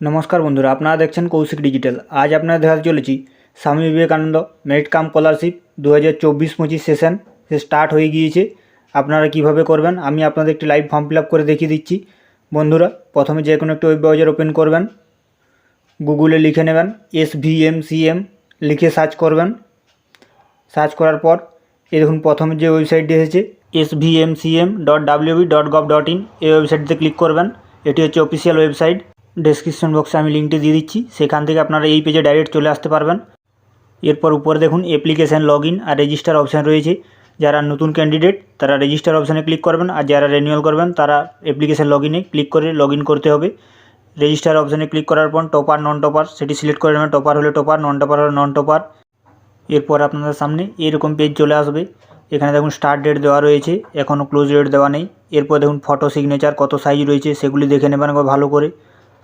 नमस्कार बंधुरा आपनारा देखছেন কৌশিক ডিজিটাল। आज আপনারা দেখাতে চলেছি Swami Vivekananda merit cum scholarship 2024-25 session সে স্টার্ট হয়ে গিয়েছে। আপনারা কিভাবে করবেন আমি আপনাদের একটি লাইভ ফর্ম ফিল আপ করে দেখিয়ে দিচ্ছি। বন্ধুরা প্রথমে যে কোনো একটা ওয়েব ব্রাউজার ওপেন করবেন, গুগলে লিখে নেবেন SVMCM লিখে সার্চ করবেন। সার্চ করার পর এই দেখুন প্রথমে যে ওয়েবসাইটটি এসেছে svmcm.wb.gov.in এই ওয়েবসাইটটিতে ক্লিক করবেন। এটি হচ্ছে অফিসিয়াল ওয়েবসাইট। ডেসক্রিপশন বক্সে আমি লিঙ্কটি দিয়ে দিচ্ছি, সেখান থেকে আপনারা এই পেজে ডাইরেক্ট চলে আসতে পারবেন। এরপর উপরে দেখুন অ্যাপ্লিকেশান লগইন আর রেজিস্টার অপশান রয়েছে। যারা নতুন ক্যান্ডিডেট তারা রেজিস্টার অপশানে ক্লিক করবেন, আর যারা রিনিউয়াল করবেন তারা অ্যাপ্লিকেশান লগইনে ক্লিক করে লগইন করতে হবে। রেজিস্টার অপশানে ক্লিক করার পর টপার নন টপার সেটি সিলেক্ট করে নেবেন। টপার হলে টপার, নন টপার হলে নন টপার। এরপর আপনাদের সামনে এরকম পেজ চলে আসবে। এখানে দেখুন স্টার্ট ডেট দেওয়া রয়েছে, এখনও ক্লোজ ডেট দেওয়া নেই। এরপর দেখুন ফটো সিগনেচার কত সাইজ রয়েছে সেগুলি দেখে নেবেন একবার ভালো করে।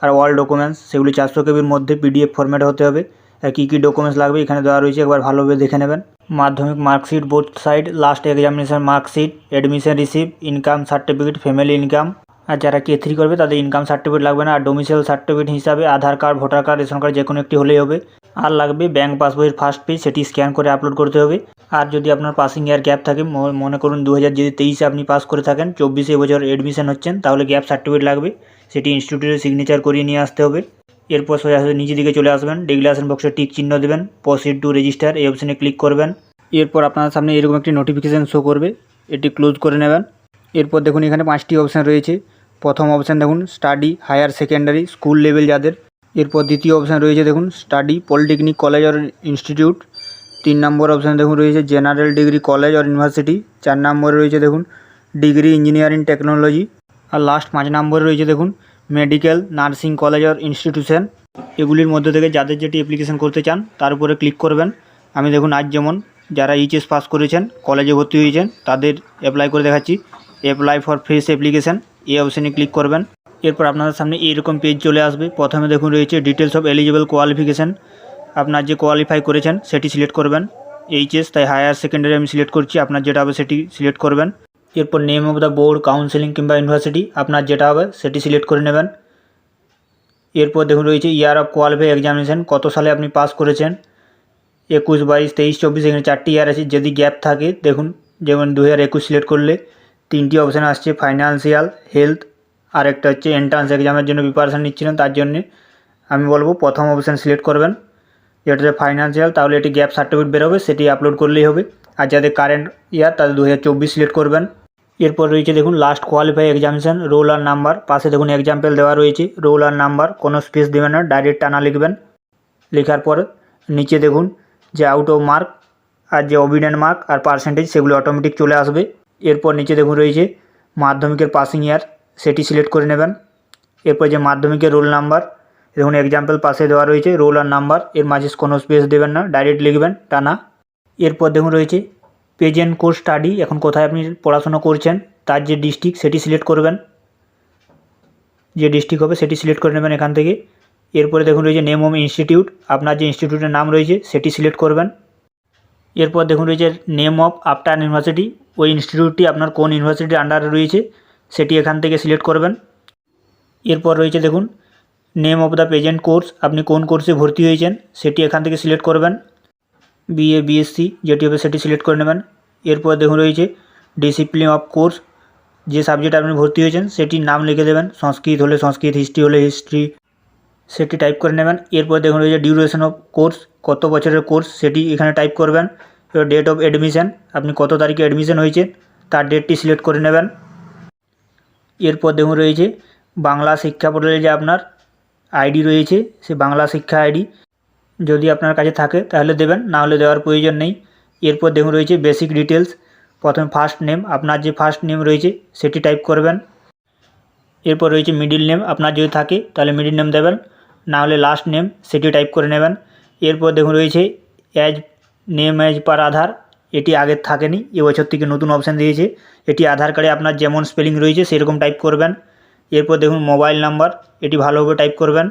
আর অল ডকুমেন্টস সেগুলি 400 কেবির মধ্যে PDF ফরম্যাট হতে হবে। আর কী কী ডকুমেন্টস লাগবে এখানে দেওয়া রয়েছে, একবার ভালোভাবে দেখে নেবেন। Madhyamik marksheet both side, last examination marksheet, admission receipt, income certificate, family income. আর যারা K3 করবে তাদের ইনকাম সার্টিফিকেট লাগবে না। আর ডোমিসাইল সার্টিফিকেট হিসাবে Aadhaar card, voter card, ration card যে কোনো একটি হলেই হবে। আর লাগবে ব্যাঙ্ক পাসবইয়ের ফার্স্ট পেজ, সেটি স্ক্যান করে আপলোড করতে হবে। আর যদি আপনার পাসিং ইয়ার গ্যাপ থাকে, মনে করুন 2023-এ আপনি পাস করে থাকেন, 24-এ বছর এডমিশন হচ্ছেন, তাহলে গ্যাপ সার্টিফিকেট লাগবে, সেটি ইনস্টিটিউটের সিগনেচার করিয়ে নিয়ে আসতে হবে। এরপর সোজা নিচের দিকে চলে আসবেন, ডিক্লারেশন বক্সে টিক চিহ্ন দেবেন, প্রসিড টু রেজিস্টার এই অপশানে ক্লিক করবেন। এরপর আপনার সামনে এরকম একটি নোটিফিকেশান শো করবে, এটি ক্লোজ করে নেবেন। এরপর দেখুন এখানে 5টি অপশান রয়েছে। প্রথম অপশান দেখুন study higher secondary school level যাদের। এরপর দ্বিতীয় অপশান রয়েছে দেখুন স্টাডি পলিটেকনিক কলেজ আর ইনস্টিটিউট। 3 নম্বর অপশান দেখুন রয়েছে জেনারেল ডিগ্রি কলেজ আর ইউনিভার্সিটি। 4 নম্বরে রয়েছে দেখুন ডিগ্রি ইঞ্জিনিয়ারিং টেকনোলজি। আর লাস্ট 5 নম্বরে রয়েছে দেখুন মেডিকেল নার্সিং কলেজ আর ইনস্টিটিউশন। এগুলির মধ্যে থেকে যাদের যেটি অ্যাপ্লিকেশন করতে চান তার উপরে ক্লিক করবেন। আমি দেখুন আজ যেমন যারা HS পাস করেছেন, কলেজে ভর্তি হয়েছেন, তাদের অ্যাপ্লাই করে দেখাচ্ছি। অ্যাপ্লাই ফর ফ্রেশ অ্যাপ্লিকেশান এই অপশানে ক্লিক করবেন। এরপর আপনাদের সামনে এইরকম পেজ চলে আসবে। প্রথমে দেখুন রয়েছে ডিটেলস অফ এলিজিবল কোয়ালিফিকেশান। আপনার যে কোয়ালিফাই করেছেন সেটি সিলেক্ট করবেন। HS তাই হায়ার সেকেন্ডারি আমি সিলেক্ট করছি, আপনার যেটা হবে সেটি সিলেক্ট করবেন। এরপর name of the board, counselling কিংবা ইউনিভার্সিটি আপনার যেটা হবে সেটি সিলেক্ট করে নেবেন। এরপর দেখুন রয়েছে ইয়ার অফ কোয়ালিফাই এক্সামিনেশান, কত সালে আপনি পাস করেছেন, 21, 22, 23, 24, এখানে 4টি ইয়ার আছে। যদি গ্যাপ থাকে দেখুন যেমন 2021 সিলেক্ট করলে 3টি অপশান আসছে, ফাইন্যান্সিয়াল, হেলথ, আর একটা হচ্ছে এন্ট্রান্স এক্সামের জন্য প্রিপারেশান নিচ্ছিলেন, তার জন্যে আমি বলবো প্রথম অপশান সিলেক্ট করবেন, যেটা হচ্ছে ফাইন্যান্সিয়াল। তাহলে এটি গ্যাপ সার্টিফিকেট বেরোবে, সেটি আপলোড করলেই হবে। আর যাদের কারেন্ট ইয়ার তাদের 2024 সিলেক্ট করবেন। এরপর রয়েছে দেখুন লাস্ট কোয়ালিফাই এক্সামিনেশান, রোল আর নাম্বার। পাশে দেখুন এক্সাম্পল দেওয়া রয়েছে, রোল আর নাম্বার, কোনো স্পেস দেবেন না, ডাইরেক্ট টানা লিখবেন। লেখার পর নিচে দেখুন যে আউট অফ মার্ক আর যে অবিডেন্ট মার্ক আর পার্সেন্টেজ সেগুলো অটোমেটিক চলে আসবে। এরপর নিচে দেখুন রয়েছে মাধ্যমিকের পাসিং ইয়ার, সেটি সিলেক্ট করে নেবেন। এরপর যে মাধ্যমিকের রোল নাম্বার, দেখুন এক্সাম্পল পাশে দেওয়া রয়েছে রোল আর নাম্বার, এর মাঝে কোনো স্পেস দেবেন না, ডাইরেক্ট লিখবেন টানা। এরপর দেখুন রয়েছে প্রেজেন্ট কোর্স স্টাডি, এখন কোথায় আপনি পড়াশোনা করছেন তার যে ডিস্ট্রিক্ট সেটি সিলেক্ট করবেন, যে ডিস্ট্রিক্ট হবে সেটি সিলেক্ট করে নেবেন এখান থেকে। এরপরে দেখুন রয়েছে নেম অফ ইনস্টিটিউট, আপনার যে ইনস্টিটিউটের নাম রয়েছে সেটি সিলেক্ট করবেন। এরপর দেখুন রয়েছে নেম অফ আফটার ইউনিভার্সিটি, ওই ইনস্টিটিউটটি আপনার কোন ইউনিভার্সিটির আন্ডারে রয়েছে সেটি এখান থেকে সিলেক্ট করবেন। এরপর রয়েছে দেখুন name of the present course, আপনি কোন কোর্সে ভর্তি হয়েছেন সেটি এখান থেকে সিলেক্ট করবেন। BA BSc যেটি হবে সেটি সিলেক্ট করে নেবেন। এরপর দেখুন রয়েছে ডিসিপ্লিন অফ কোর্স, যে সাবজেক্টে আপনি ভর্তি হয়েছেন সেটির নাম লিখে দেবেন, সংস্কৃত হলে সংস্কৃত, হিস্ট্রি হলে হিস্ট্রি, সেটি টাইপ করে নেবেন। এরপর দেখুন রয়েছে ডিউরেশন অফ কোর্স, কত বছরের কোর্স সেটি এখানে টাইপ করবেন। এবার ডেট অফ অ্যাডমিশন, আপনি কত তারিখে অ্যাডমিশন হয়েছে তার ডেটটি সিলেক্ট করে নেবেন। এরপর দেখুন রয়েছে বাংলা শিক্ষা পোর্টালে যে আপনার আইডি রয়েছে, সে বাংলা শিক্ষা আইডি যদি আপনার কাছে থাকে তাহলে দেবেন, না হলে দেওয়ার প্রয়োজন নেই। এরপর দেখুন রয়েছে বেসিক ডিটেলস, প্রথমে ফার্স্ট নেম, আপনার যে ফার্স্ট নেম রয়েছে সেটি টাইপ করবেন। এরপর রয়েছে মিডিল নেম, আপনার যদি থাকে তাহলে মিডিল নেম দেবেন, না হলে লাস্ট নেম সেটি টাইপ করে নেবেন। এরপর দেখুন রয়েছে অ্যাজ নেম অ্যাজ পার আধার, এটি আগের থাকেনি, এবছর থেকে নতুন অপশান দিয়েছে। এটি আধার কার্ডে আপনার যেমন স্পেলিং রয়েছে সেরকম টাইপ করবেন। এরপর দেখুন মোবাইল নাম্বার, এটি ভালোভাবে টাইপ করবেন।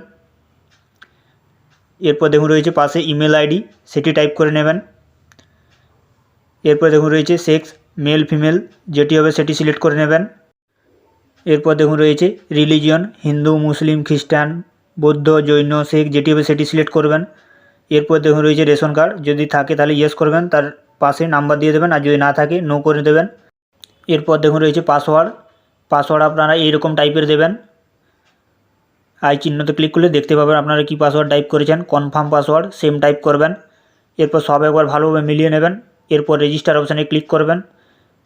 এরপর দেখুন রয়েছে পাশে ইমেল আইডি, সেটি টাইপ করে নেবেন। এরপর দেখুন রয়েছে সেক্স, মেল ফিমেল যেটি হবে সেটি সিলেক্ট করে নেবেন। এরপর দেখুন রয়েছে রিলিজিয়ন, হিন্দু, মুসলিম, খ্রিস্টান, বৌদ্ধ, জৈন, শিখ যেটি হবে সেটি সিলেক্ট করবেন। এরপর দেখুন রয়েছে রেশন কার্ড, যদি থাকে তাহলে ইয়েস করবেন, তার পাশে নাম্বার দিয়ে দেবেন, আর যদি না থাকে নো করে দেবেন। এরপর দেখুন রয়েছে পাসওয়ার্ড, পাসওয়ার্ড আপনারা এইরকম টাইপের দেবেন। আই চিহ্নতে ক্লিক করলে দেখতে পাবেন আপনারা কী পাসওয়ার্ড টাইপ করেছেন, কনফার্ম পাসওয়ার্ড সেম টাইপ করবেন। এরপর সব একবার ভালোভাবে মিলিয়ে নেবেন। এরপর রেজিস্টার অপশানে ক্লিক করবেন।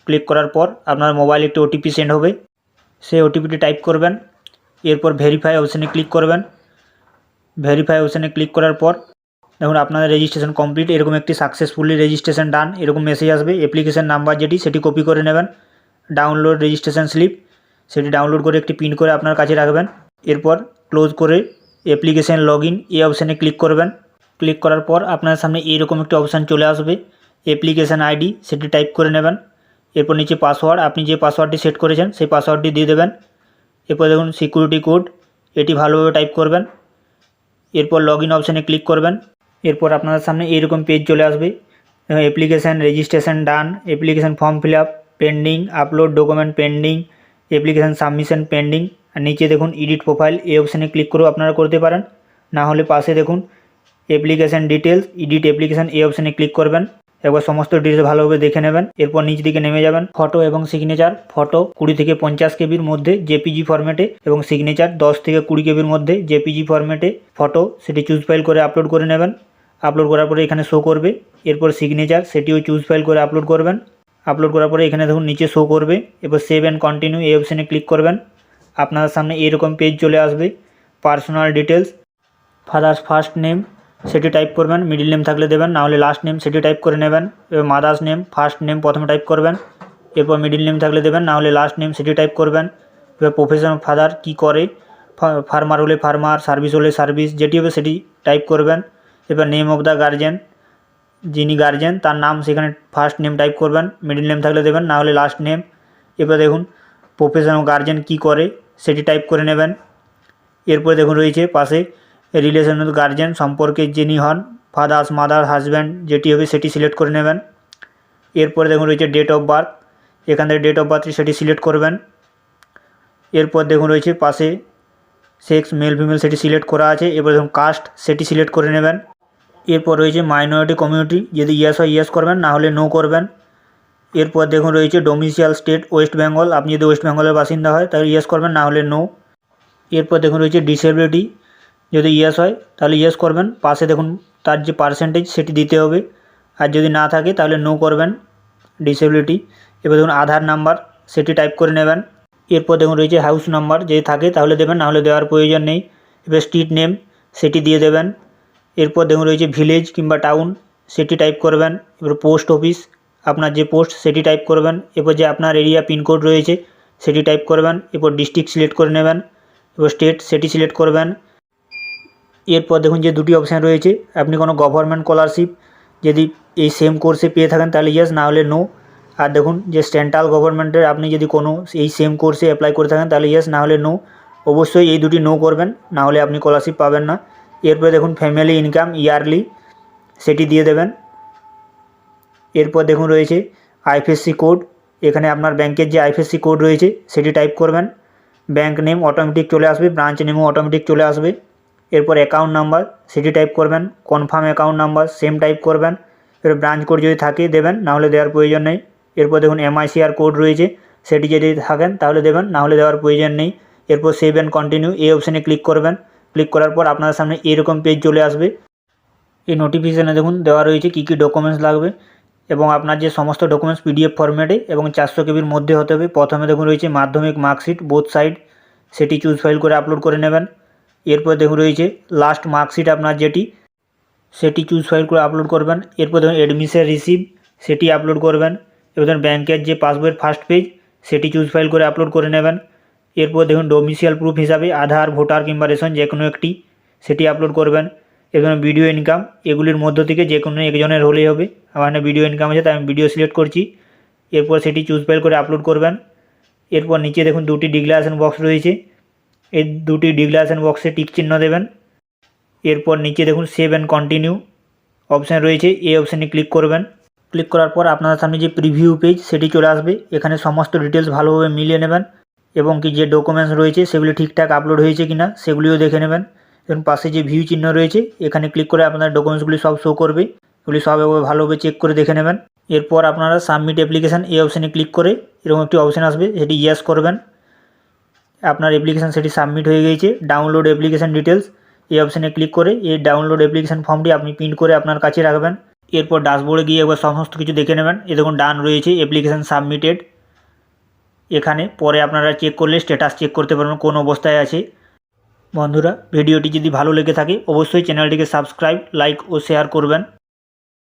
ক্লিক করার পর আপনার মোবাইলে একটি ওটিপি সেন্ড হবে, সেই ওটিপিটি টাইপ করবেন। এরপর ভেরিফাই অপশানে ক্লিক করবেন। ভেরিফাই অপশানে ক্লিক করার পর দেখুন আপনাদের রেজিস্ট্রেশন কমপ্লিট, এরকম একটি সাকসেসফুলি রেজিস্ট্রেশন ডান এরকম মেসেজ আসবে। অ্যাপ্লিকেশন নাম্বার যেটি সেটি কপি করে নেবেন, ডাউনলোড রেজিস্ট্রেশন স্লিপ সেটি ডাউনলোড করে একটি পিন করে আপনার কাছে রাখবেন। এরপর ক্লোজ করে অ্যাপ্লিকেশন লগ ইন এই অপশানে ক্লিক করবেন। ক্লিক করার পর আপনার সামনে এইরকম একটি অপশান চলে আসবে, অ্যাপ্লিকেশান আইডি সেটি টাইপ করে নেবেন। এরপর নিচে পাসওয়ার্ড, আপনি যে পাসওয়ার্ডটি সেট করেছেন সেই পাসওয়ার্ডটি দিয়ে দেবেন। এরপর দেখুন সিকিউরিটি কোড এটি ভালোভাবে টাইপ করবেন। এরপর লগ ইন অপশানে ক্লিক করবেন। এরপর আপনাদের সামনে এইরকম পেজ চলে আসবে, application registration done, application form fill up pending, upload document pending, application submission pending. আর নিচে দেখুন এডিট প্রোফাইল এই অপশানে ক্লিক করেও আপনারা করতে পারেন, না হলে পাশে দেখুন অ্যাপ্লিকেশান ডিটেলস এডিট অ্যাপ্লিকেশান এই অপশানে ক্লিক করবেন। একবার সমস্ত ডিটেলস ভালোভাবে দেখে নেবেন। এরপর নিচ দিকে নেমে যাবেন, ফটো এবং সিগনেচার, ফটো 20 থেকে 50 কেবির মধ্যে জেপিজি ফরম্যাটে এবং সিগনেচার 10 থেকে 20 কেবির মধ্যে জেপিজি ফরম্যাটে। ফটো সেটি চুজ ফাইল করে আপলোড করে নেবেন। আপলোড করার পরে এখানে শো করবে। এরপর সিগনেচার সেটিও চুজ ফাইল করে আপলোড করবেন। আপলোড করার পরে এখানে দেখুন নিচে শো করবে। এরপর সেভ অ্যান্ড কন্টিনিউ এই অপশানে ক্লিক করবেন। আপনার সামনে এরকম পেজ চলে আসবে, personal details, father's first name সেটি টাইপ করবেন, মিডিল নেম থাকলে দেবেন, না হলে লাস্ট নেম সেটি টাইপ করে নেবেন। এবার মাদার্স নেম, ফার্স্ট নেম প্রথমে টাইপ করবেন, এরপর মিডিল নেম থাকলে দেবেন, না হলে লাস্ট নেম সেটি টাইপ করবেন। এবার প্রফেশন ফাদার কী করে, ফার্মার হলে ফার্মার, সার্ভিস হলে সার্ভিস, যেটি হবে সেটি টাইপ করবেন। এবার নেম অফ দ্য গার্জেন, যিনি গার্জেন তার নাম সেখানে ফার্স্ট নেম টাইপ করবেন, মিডিল নেম থাকলে দেবেন, না হলে লাস্ট নেম। এবার দেখুন প্রফেশন গার্জেন কী করে সেটি টাইপ করে নেবেন। এরপরে দেখুন রয়েছে পাশে রিলেশন উইথ গার্জেন, সম্পর্কে যিনি হন, ফাদার্স মাদার হাজব্যান্ড যেটি হবে সেটি সিলেক্ট করে নেবেন। এরপরে দেখুন রয়েছে ডেট অফ বার্থ, এখান থেকে ডেট অফ বার্থ সেটি সিলেক্ট করবেন। এরপর দেখুন রয়েছে পাশে সেক্স মেল ফিমেল সেটি সিলেক্ট করা আছে। এরপর দেখুন কাস্ট সেটি সিলেক্ট করে নেবেন। এরপর রয়েছে মাইনরিটি কমিউনিটি, যদি ইয়েস হয় ইয়েস করবেন, না হলে নো করবেন। এরপর দেখুন রয়েছে ডোমিসিয়াল স্টেট ওয়েস্ট বেঙ্গল, আপনি যদি ওয়েস্ট বেঙ্গলের বাসিন্দা হয় তাহলে ইয়েস করবেন, না হলে নো। এরপর দেখুন রয়েছে ডিসেবিলিটি, যদি ইয়েস হয় তাহলে ইয়েস করবেন, পাশে দেখুন তার যে পার্সেন্টেজ সেটি দিতে হবে, আর যদি না থাকে তাহলে নো করবেন ডিসেবিলিটি। এবার দেখুন আধার নাম্বার সেটি টাইপ করে নেবেন। এরপর দেখুন রয়েছে হাউস নাম্বার, যদি থাকে তাহলে দেবেন, না হলে দেওয়ার প্রয়োজন নেই। এবার স্ট্রিট নেম সেটি দিয়ে দেবেন। এরপর দেখুন রয়েছে ভিলেজ কিংবা টাউন সেটি টাইপ করবেন। এবার পোস্ট অফিস, আপনার যে পোস্ট সেটি টাইপ করবেন। এরপর যে আপনার এরিয়া পিনকোড রয়েছে সেটি টাইপ করবেন। এরপর ডিস্ট্রিক্ট সিলেক্ট করে নেবেন। এবার স্টেট সেটি সিলেক্ট করবেন। এরপর দেখুন যে দুটি অপশান রয়েছে, আপনি কোনো গভর্নমেন্ট স্কলারশিপ যদি এই সেম কোর্সে পেয়ে থাকেন তাহলে ইয়েস, না হলে নো। আর দেখুন যে সেন্ট্রাল গভর্নমেন্টের আপনি যদি কোনো এই সেম কোর্সে অ্যাপ্লাই করে থাকেন তাহলে ইয়েস, না হলে নো। অবশ্যই এই দুটি নো করবেন, না হলে আপনি স্কলারশিপ পাবেন না। এরপরে দেখুন ফ্যামিলি ইনকাম ইয়ারলি সেটি দিয়ে দেবেন। এরপর দেখুন রয়েছে আইএফএসসি কোড, এখানে আপনার ব্যাংকের যে আইএফএসসি কোড রয়েছে সেটি টাইপ করবেন। ব্যাংক নেম অটোমেটিক চলে আসবে, ব্রাঞ্চ নেমও অটোমেটিক চলে আসবে। এরপর অ্যাকাউন্ট নাম্বার সেটি টাইপ করবেন, confirm account number same type করবেন। এবার ব্রাঞ্চ কোড যদি থাকে দেবেন, না হলে দেওয়ার প্রয়োজন নেই। এরপর দেখুন এমআইসিআর কোড রয়েছে সেটি যদি থাকেন তাহলে দেবেন, না হলে দেওয়ার প্রয়োজন নেই। এরপর সেভ অ্যান্ড কন্টিনিউ এই অপশানে ক্লিক করবেন। ক্লিক করার পর আপনার সামনে এরকম পেজ চলে আসবে। এই নোটিফিকেশানে দেখুন দেওয়া রয়েছে কী কী ডকুমেন্টস লাগবে এবং আপনার যে সমস্ত ডকুমেন্টস পিডিএফ ফরম্যাটে এবং 400 কেবির মধ্যে হতে হবে। প্রথমে দেখুন রয়েছে মাধ্যমিক মার্কশিট বোথ সাইড, সেটি চুজ ফাইল করে আপলোড করে নেবেন। এরপর দেখুন রয়েছে লাস্ট মার্কশিট আপনার যেটি, সেটি চুজ ফাইল করে আপলোড করবেন। এরপর দেখুন অ্যাডমিশন রিসিভ সেটি আপলোড করবেন। এবার দেখুন ব্যাংকের যে পাসবইয়ের ফার্স্ট পেজ সেটি চুজ ফাইল করে আপলোড করে নেবেন। এরপর দেখুন ডোমিসিয়াল প্রুফ হিসাবে আধার, ভোটার কিংবা রেশন যে কোনো একটি সেটি আপলোড করবেন। এবার ভিডিও ইনকাম এগুলির মধ্য থেকে যে কোনো একজনের হলেই হবে। আমার এখানে ভিডিও ইনকাম আছে তাই আমি ভিডিও সিলেক্ট করছি। এরপর সেটি চুজ ফাইল করে আপলোড করবেন। এরপর নিচে দেখুন দুটি ডিক্লারেশন বক্স রয়েছে, এই দুটি ডিক্লারেশন বক্সে টিক চিহ্ন দেবেন। এরপর নিচে দেখুন সেভ অ্যান্ড কন্টিনিউ অপশান রয়েছে, এই অপশানে ক্লিক করবেন। ক্লিক করার পর আপনার সামনে যে প্রিভিউ পেজ সেটি চলে আসবে। এখানে সমস্ত ডিটেলস ভালোভাবে মিলিয়ে নেবেন এবং কি যে ডকুমেন্টস রয়েছে সেগুলি ঠিকঠাক আপলোড হয়েছে কিনা সেগুলিও দেখে নেবেন। দেখুন পাশে যে ভিউ চিহ্ন রয়েছে এখানে ক্লিক করে আপনার ডকুমেন্টসগুলি সব শো করবে। এগুলি সব একবার ভালোভাবে চেক করে দেখে নেবেন। এরপর আপনারা সাবমিট অ্যাপ্লিকেশান এই অপশানে ক্লিক করে এরকম একটি অপশান আসবে, সেটি ইয়েস করবেন। আপনার অ্যাপ্লিকেশান সেটি সাবমিট হয়ে গিয়েছে। ডাউনলোড অ্যাপ্লিকেশান ডিটেলস এই অপশানে ক্লিক করে এই ডাউনলোড অ্যাপ্লিকেশান ফর্মটি আপনি প্রিন্ট করে আপনার কাছে রাখবেন। এরপর ড্যাশবোর্ডে গিয়ে একবার সমস্ত কিছু দেখে নেবেন। এ দেখুন ডান রয়েছে, অ্যাপ্লিকেশান সাবমিটেড। এখানে পরে আপনারা চেক করলে স্ট্যাটাস চেক করতে পারবেন কোন অবস্থায় আছে। বন্ধুরা, ভিডিওটি যদি ভালো লেগে থাকে অবশ্যই চ্যানেলটিকে সাবস্ক্রাইব, লাইক ও শেয়ার করবেন।